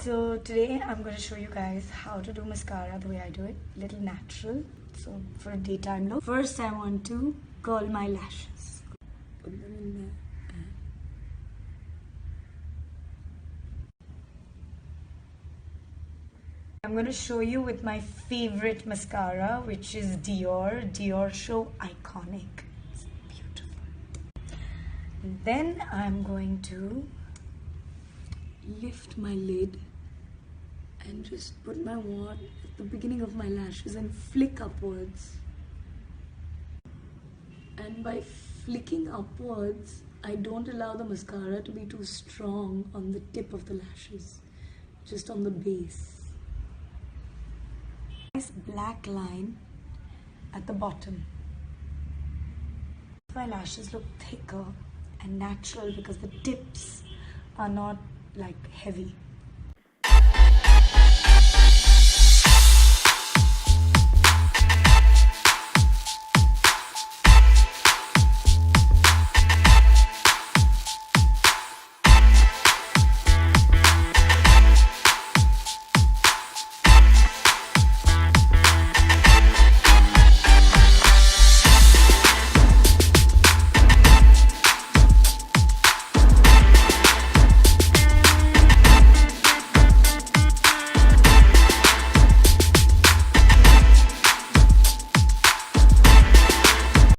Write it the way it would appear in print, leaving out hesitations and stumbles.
So today I'm going to show you guys how to do mascara the way I do it, little natural. So for a daytime look, first I want to curl my lashes. Put them in there. I'm going to show you with my favorite mascara, which is Dior Show Iconic. It's beautiful. And then I'm going to lift my lid and just put my wand at the beginning of my lashes and flick upwards. And by flicking upwards, I don't allow the mascara to be too strong on the tip of the lashes, just on the base. Nice black line at the bottom. My lashes look thicker and natural because the tips are not like heavy.